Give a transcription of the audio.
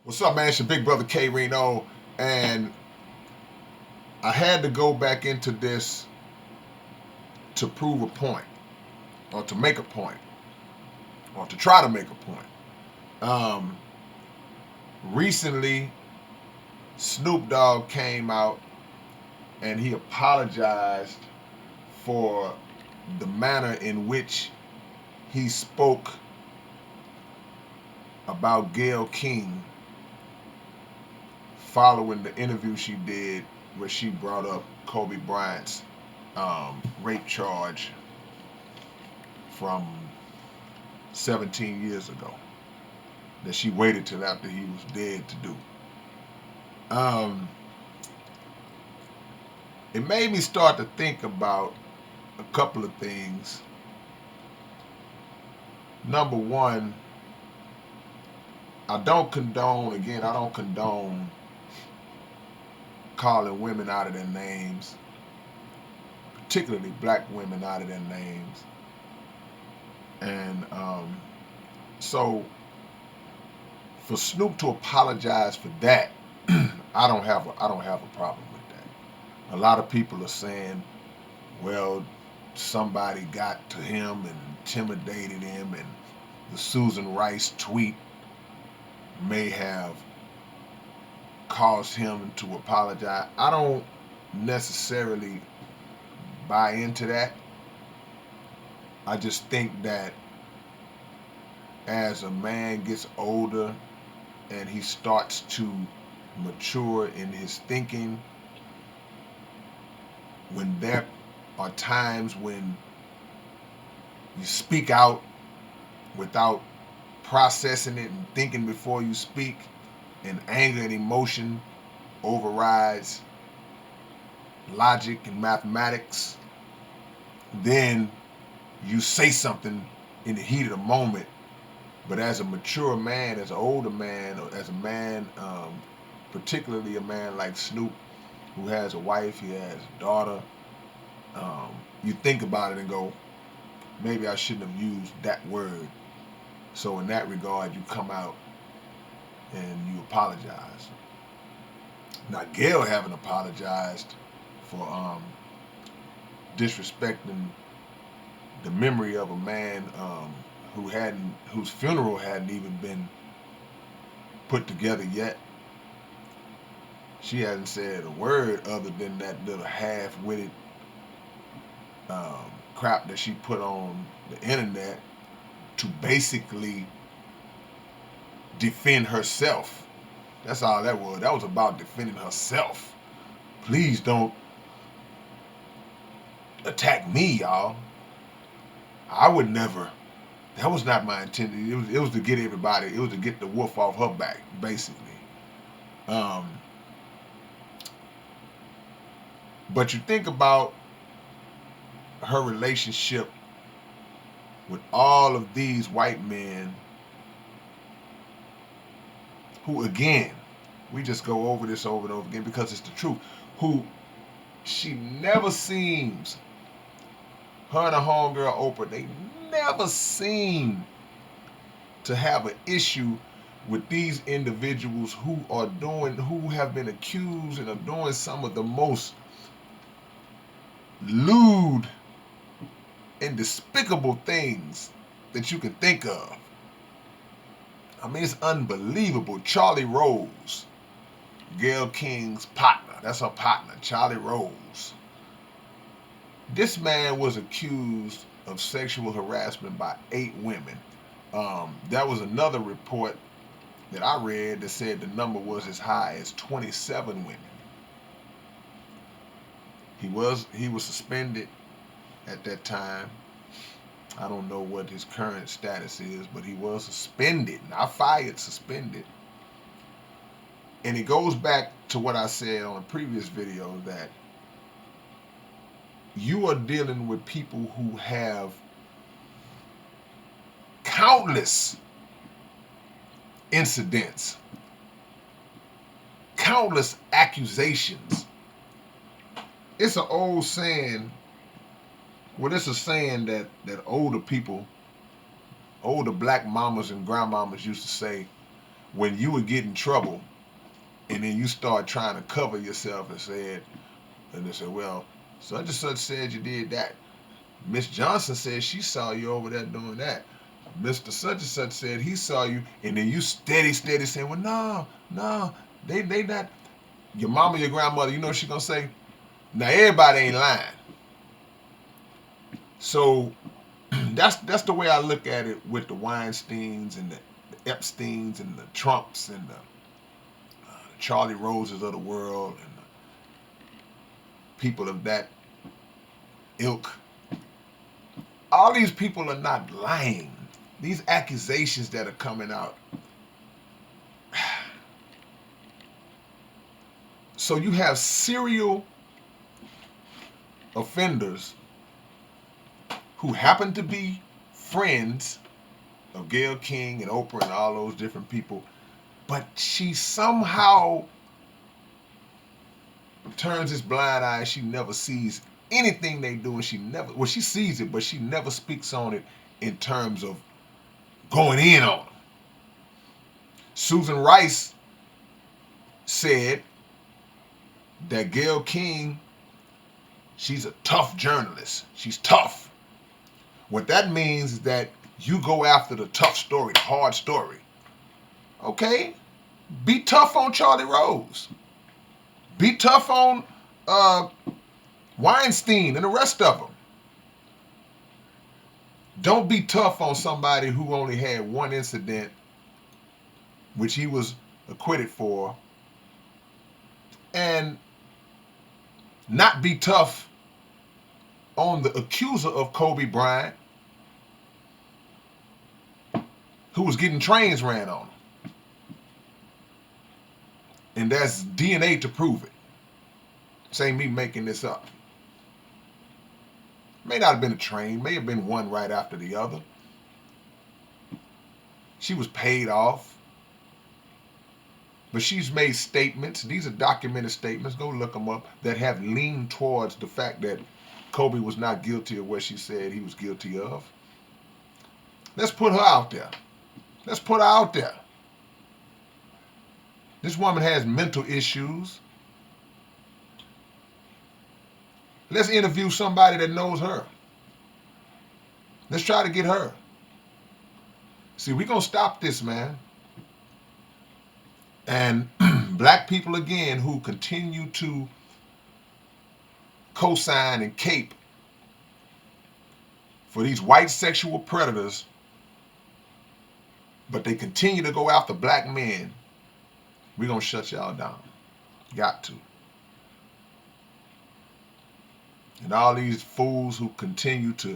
What's up, man? It's your big brother K-Rino, and I had to go back into this to prove a point, or to make a point, or to try to make a point. Um, Recently, Snoop Dogg came out and he apologized for the manner in which he spoke about Gayle King following the interview she did where she brought up Kobe Bryant's rape charge from 17 years ago that she waited till after he was dead to do. Um, it made me start to think about a couple of things. Number one, I don't condone calling women out of their names, particularly black women out of their names. And so for Snoop to apologize for that, I don't have a problem with that. A lot of people are saying, well, somebody got to him and intimidated him, and the Susan Rice tweet may have caused him to apologize. I don't necessarily buy into that. I just think that as a man gets older and he starts to mature in his thinking, when there are times when you speak out without processing it and thinking before you speak, and anger and emotion overrides logic and mathematics, then you say something in the heat of the moment. But as a mature man, as an older man, or as a man, particularly a man like Snoop, who has a wife, he has a daughter, you think about it and go, maybe I shouldn't have used that word. So in that regard, you come out and you apologize. Now, Gayle haven't apologized for disrespecting the memory of a man whose funeral hadn't even been put together yet. She hasn't said a word other than that little half-witted crap that she put on the internet to basically defend herself. That's all that was. That was about defending herself. Please don't attack me, y'all. I would never. That was not my intention. It was to get everybody. It was to get the wolf off her back, basically. Um, but you think about her relationship with all of these white men who, again, we just go over this over and over again because it's the truth, who she never seems, her and her homegirl Oprah, they never seem to have an issue with these individuals who have been accused and are doing some of the most lewd and despicable things that you can think of. I mean, it's unbelievable. Charlie Rose, Gayle King's partner, that's her partner, Charlie Rose. This man was accused of sexual harassment by 8 women. There was another report that I read that said the number was as high as 27 women. He was suspended at that time. I don't know what his current status is, but he was suspended, not fired, suspended. And it goes back to what I said on a previous video, that you are dealing with people who have countless incidents, countless accusations. It's an old saying. Well, it's a saying that older people, older black mamas and grandmamas used to say, when you would get in trouble and then you start trying to cover yourself and they said, well, such and such said you did that. Miss Johnson said she saw you over there doing that. Mr. Such and such said he saw you, and then you steady saying, well, no, they not. Your mama, your grandmother, you know what she gonna say? Now everybody ain't lying. So that's the way I look at it with the Weinsteins and the Epsteins and the Trumps and the Charlie Roses of the world and the people of that ilk. All these people are not lying. These accusations that are coming out. So you have serial offenders who happen to be friends of Gayle King and Oprah and all those different people, but she somehow turns this blind eye. She never sees anything they do, and she sees it, but she never speaks on it in terms of going in on them. Susan Rice said that Gayle King, she's a tough journalist. She's tough. What that means is that you go after the tough story, the hard story. Okay? Be tough on Charlie Rose. Be tough on Weinstein and the rest of them. Don't be tough on somebody who only had one incident, which he was acquitted for, and not be tough on the accuser of Kobe Bryant, who was getting trains ran on him. And that's DNA to prove it. This ain't me making this up. May not have been a train, may have been one right after the other. She was paid off. But she's made statements, these are documented statements, go look them up, that have leaned towards the fact that Kobe was not guilty of what she said he was guilty of. Let's put her out there. Let's put her out there. This woman has mental issues. Let's interview somebody that knows her. Let's try to get her. See, we're going to stop this, man. And black people, again, who continue to co-sign and cape for these white sexual predators, but they continue to go after black men, we're going to shut y'all down. Got to. And all these fools who continue to